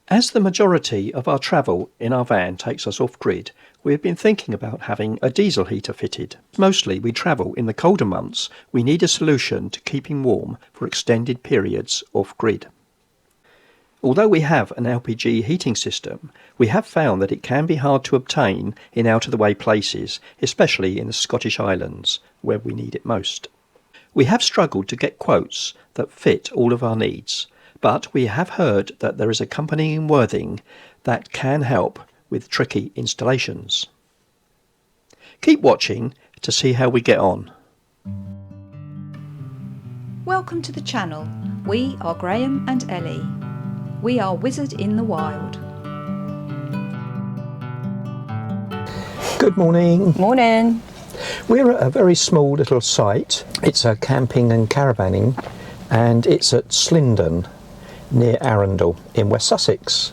As the majority of our travel in our van takes us off-grid, we have been thinking about having a diesel heater fitted. Mostly we travel in the colder months. We need a solution to keeping warm for extended periods off-grid. Although we have an LPG heating system, we have found that it can be hard to obtain in out-of-the-way places, especially in the Scottish Islands, where we need it most. We have struggled to get quotes that fit all of our needs, but we have heard that there is a company in Worthing that can help with tricky installations. Keep watching to see how we get on. Welcome to the channel. We are Graham and Ellie. We are Wizard in the Wild. Good morning. Morning. We're at a very small little site. It's a camping and caravaning, and it's at Slindon near Arundel in West Sussex.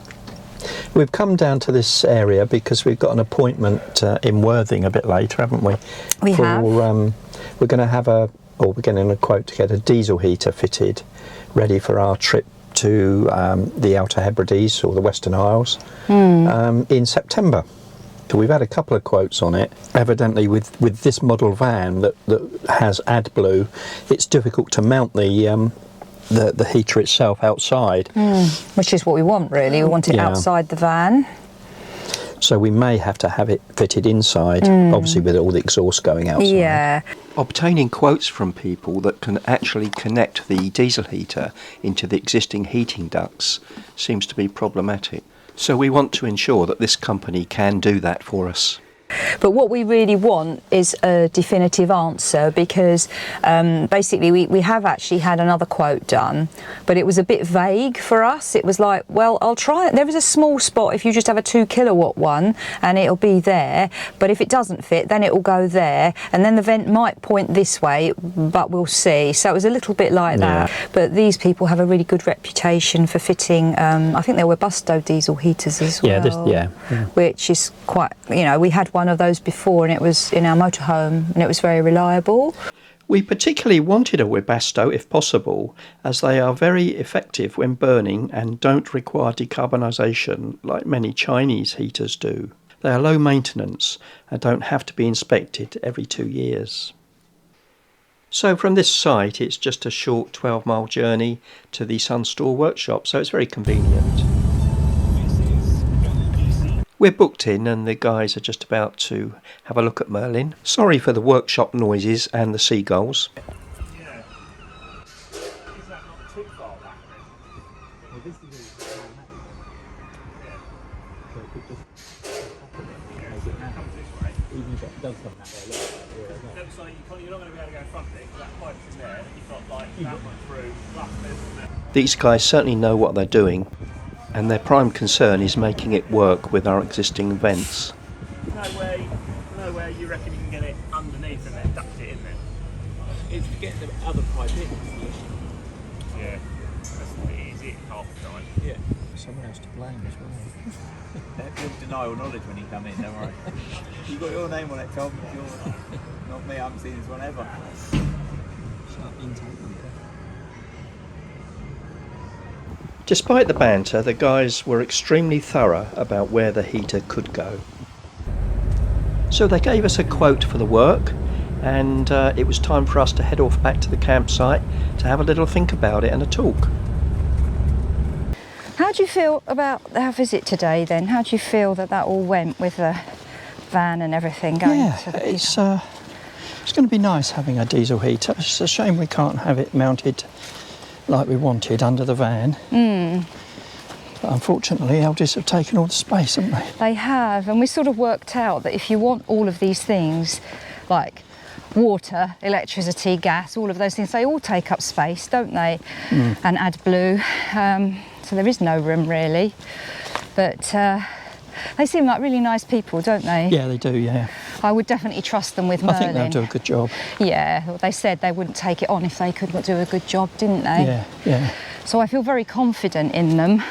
We've come down to this area because we've got an appointment in Worthing a bit later, haven't we? We have. We're going to have we're getting a quote to get a diesel heater fitted, ready for our trip to the Outer Hebrides or the Western Isles in September. So we've had a couple of quotes on it. Evidently with this model van that has AdBlue, it's difficult to mount the heater itself outside. Which is what we want, really. We want it outside the van. So we may have to have it fitted inside, obviously with all the exhaust going outside. Yeah. Obtaining quotes from people that can actually connect the diesel heater into the existing heating ducts seems to be problematic. So we want to ensure that this company can do that for us. But what we really want is a definitive answer, because basically we have actually had another quote done, but it was a bit vague for us. It was like, well, I'll try it. There is a small spot if you just have a 2 kilowatt one and it'll be there, but if it doesn't fit then it will go there, and then the vent might point this way, but we'll see. So it was a little bit like that. But these people have a really good reputation for fitting, I think there were Busto diesel heaters as well. Yeah, which is quite, we had one of those before and it was in our motorhome and it was very reliable. We particularly wanted a Webasto if possible, as they are very effective when burning and don't require decarbonisation like many Chinese heaters do. They are low maintenance and don't have to be inspected every 2 years. So from this site it's just a short 12-mile journey to the Sunstore workshop, so it's very convenient. We're booked in and the guys are just about to have a look at Merlin. Sorry for the workshop noises and the seagulls. Yeah. Is that not too far back then? Well, this is so it could just come this way. Even if it does come that way, so you're not going to be able to go front there, because that pipe's in there, you've got like that one through, plus this. These guys certainly know what they're doing, and their prime concern is making it work with our existing vents. No way you reckon you can get it underneath and then duct it in there? It's to get the other pipe in. Yeah, that's not easy half the time. Yeah. Someone else to blame as well. Don't feel denial knowledge when you come in, don't worry. You got your name on it, Tom. Not me, I haven't seen this one ever. Despite the banter, the guys were extremely thorough about where the heater could go. So they gave us a quote for the work, and it was time for us to head off back to the campsite to have a little think about it and a talk. How do you feel about our visit today then? How do you feel that all went with the van and everything going to the it's going to be nice having a diesel heater. It's a shame we can't have it mounted like we wanted under the van. But unfortunately Eldis have taken all the space, haven't they? They have, and we sort of worked out that if you want all of these things, like water, electricity, gas, all of those things, they all take up space, don't they? And AdBlue, so there is no room really. But they seem like really nice people, don't they? Yeah, they do, yeah. I would definitely trust them with Merlin. I think they'll do a good job. Yeah, well, they said they wouldn't take it on if they couldn't do a good job, didn't they? Yeah. So I feel very confident in them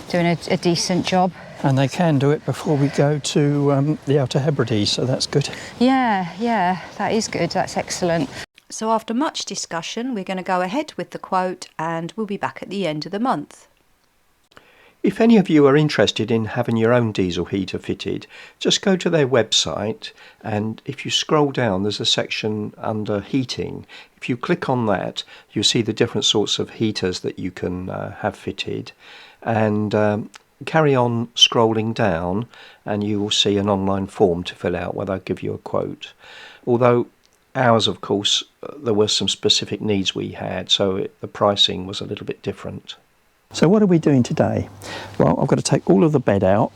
doing a decent job. And they can do it before we go to the Outer Hebrides, so that's good. Yeah, that is good, that's excellent. So after much discussion, we're going to go ahead with the quote and we'll be back at the end of the month. If any of you are interested in having your own diesel heater fitted, just go to their website, and if you scroll down there's a section under heating. If you click on that, you'll see the different sorts of heaters that you can have fitted, and carry on scrolling down and you will see an online form to fill out where they'll give you a quote. Although ours, of course, there were some specific needs we had, so the pricing was a little bit different. So what are we doing today? Well, I've got to take all of the bed out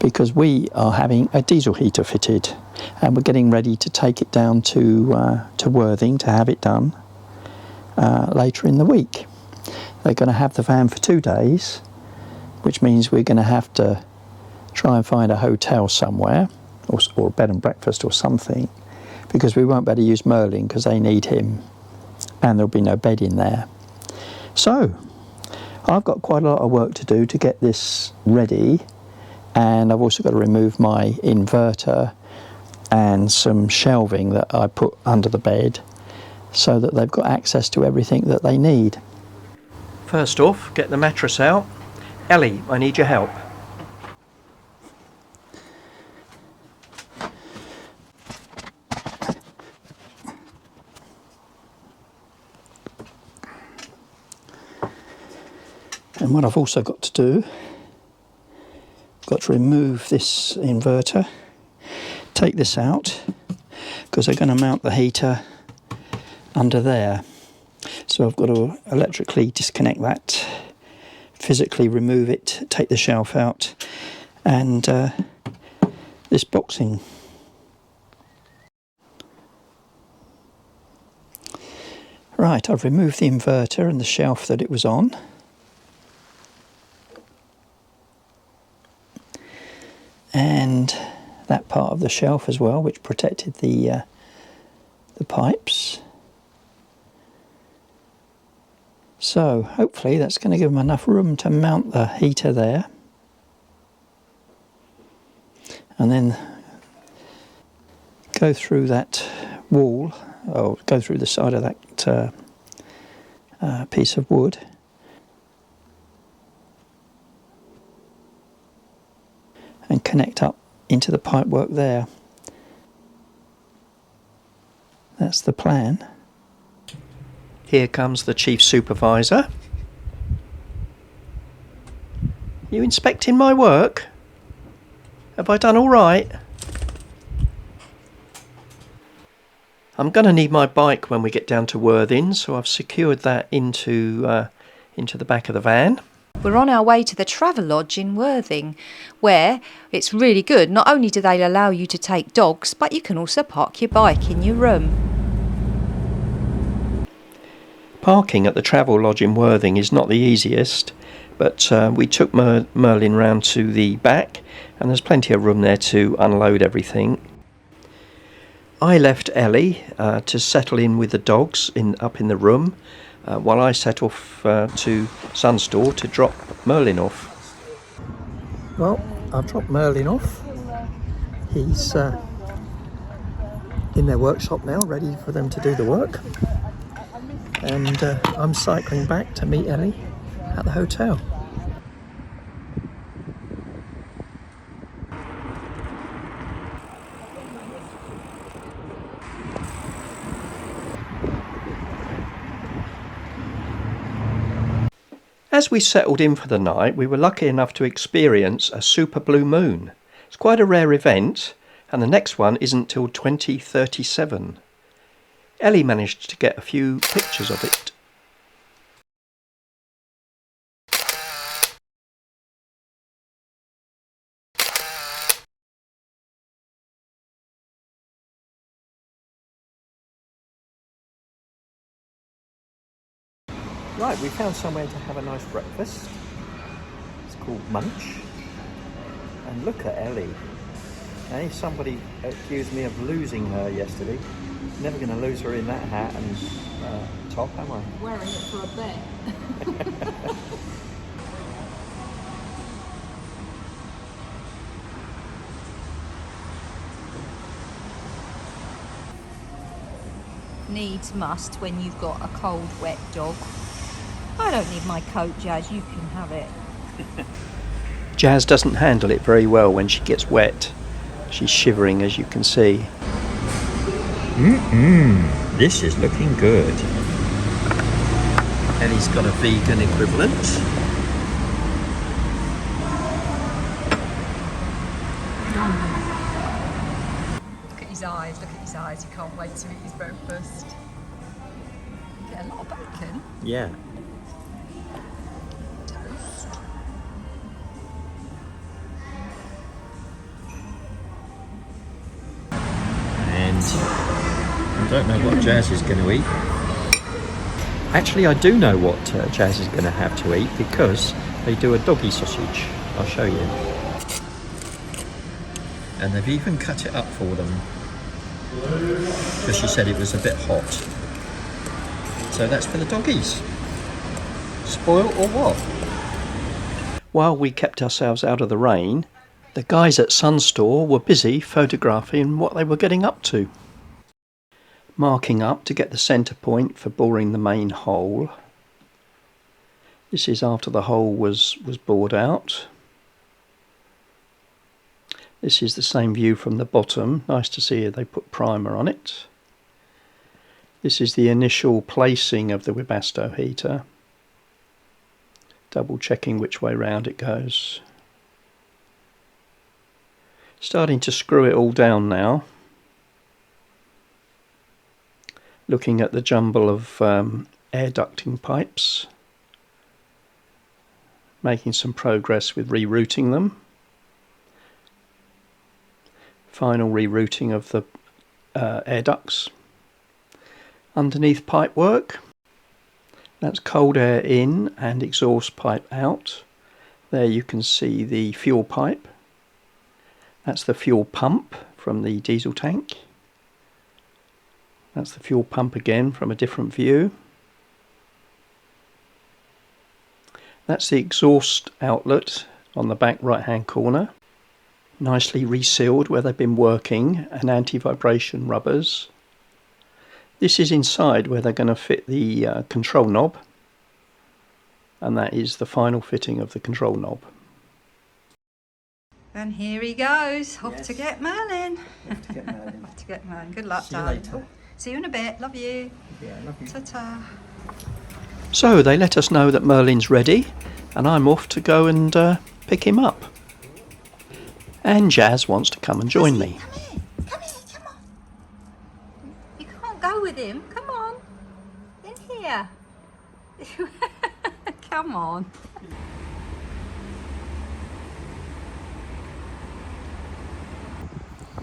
because we are having a diesel heater fitted, and we're getting ready to take it down to Worthing to have it done later in the week. They're going to have the van for 2 days, which means we're going to have to try and find a hotel somewhere, or a bed and breakfast or something, because we won't be able to use Merlin because they need him and there'll be no bed in there. So I've got quite a lot of work to do to get this ready, and I've also got to remove my inverter and some shelving that I put under the bed so that they've got access to everything that they need. First off, get the mattress out. Ellie, I need your help. And what I've also got to do, I've got to remove this inverter, take this out, because they're going to mount the heater under there. So I've got to electrically disconnect that, physically remove it, take the shelf out, and this boxing. Right, I've removed the inverter and the shelf that it was on. And that part of the shelf as well, which protected the pipes. So hopefully that's going to give them enough room to mount the heater there, and then go through that wall, or go through the side of that piece of wood, and connect up into the pipework there. That's the plan. Here comes the chief supervisor. You inspecting my work? Have I done all right? I'm going to need my bike when we get down to Worthing, so I've secured that into the back of the van. We're on our way to the travel lodge in Worthing, where it's really good. Not only do they allow you to take dogs, but you can also park your bike in your room. Parking at the travel lodge in Worthing is not the easiest, but we took Merlin round to the back, and there's plenty of room there to unload everything. I left Ellie to settle in with the dogs up in the room, while I set off to Sunstore to drop Merlin off. Well, I've dropped Merlin off. He's in their workshop now, ready for them to do the work. And I'm cycling back to meet Ellie at the hotel. As we settled in for the night, we were lucky enough to experience a super blue moon. It's quite a rare event, and the next one isn't till 2037. Ellie managed to get a few pictures of it. Right, we found somewhere to have a nice breakfast. It's called Munch. And look at Ellie. Hey, somebody accused me of losing her yesterday. Never going to lose her in that hat and top, am I? Wearing it for a bet. Needs must when you've got a cold, wet dog. I don't need my coat, Jazz, you can have it. Jazz doesn't handle it very well when she gets wet. She's shivering, as you can see. This is looking good. Ellie's got a vegan equivalent. Look at his eyes, look at his eyes. He can't wait to eat his breakfast. Get a lot of bacon. Yeah. Toast. And I don't know what Jazz is going to eat. Actually, I do know what Jazz is going to have to eat, because they do a doggy sausage. I'll show you. And they've even cut it up for them, because she said it was a bit hot. So that's for the doggies. Spoil or what? While we kept ourselves out of the rain, the guys at Sunstore were busy photographing what they were getting up to. Marking up to get the centre point for boring the main hole. This is after the hole was bored out. This is the same view from the bottom. Nice to see they put primer on it. This is the initial placing of the Webasto heater. Double checking which way round it goes. Starting to screw it all down now. Looking at the jumble of air ducting pipes. Making some progress with rerouting them. Final rerouting of the air ducts. Underneath pipe work. That's cold air in and exhaust pipe out. There you can see the fuel pipe. That's the fuel pump from the diesel tank. That's the fuel pump again from a different view. That's the exhaust outlet on the back right hand corner. Nicely resealed where they've been working, and anti-vibration rubbers. This is inside where they're going to fit the control knob, and that is the final fitting of the control knob. And here he goes, off Yes. to get Merlin. Off to get Merlin. Off to get Merlin. Good luck, See you darling. later. See you in a bit. Love you. Yeah, love you. Ta-ta. So they let us know that Merlin's ready, and I'm off to go and pick him up. And Jazz wants to come and join me. Come here. Come here. Come on. You can't go with him. Come on. In here. Come on.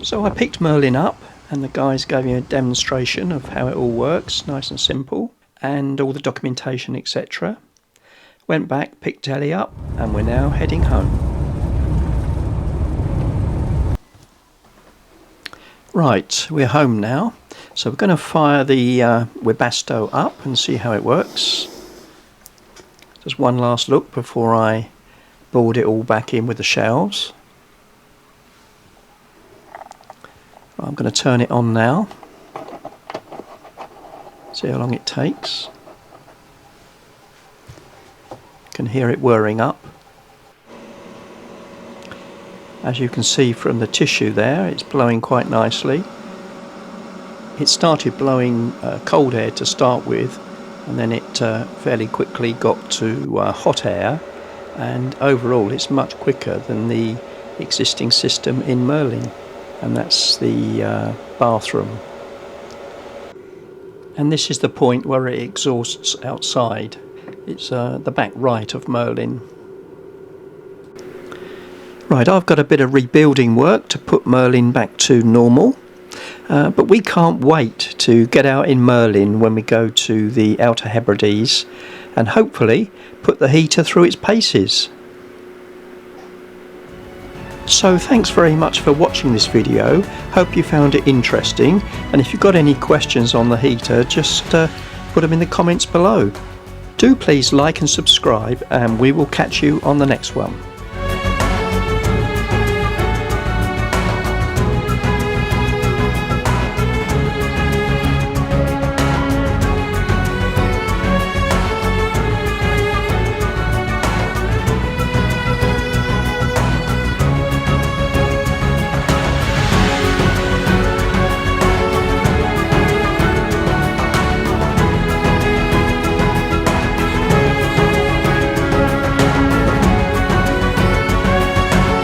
So I picked Merlin up, and the guys gave me a demonstration of how it all works, nice and simple, and all the documentation, etc. Went back, picked Ellie up, and we're now heading home. Right, we're home now, so we're going to fire the Webasto up and see how it works. Just one last look before I board it all back in with the shelves. I'm going to turn it on now, see how long it takes. You can hear it whirring up. As you can see from the tissue there, it's blowing quite nicely. It started blowing cold air to start with, and then it fairly quickly got to hot air, and overall it's much quicker than the existing system in Merlin. And that's the bathroom. And this is the point where it exhausts outside. It's the back right of Merlin. Right, I've got a bit of rebuilding work to put Merlin back to normal. But we can't wait to get out in Merlin when we go to the Outer Hebrides and hopefully put the heater through its paces. So thanks very much for watching this video. Hope you found it interesting, and if you've got any questions on the heater, just put them in the comments below. Do please like and subscribe, and we will catch you on the next one.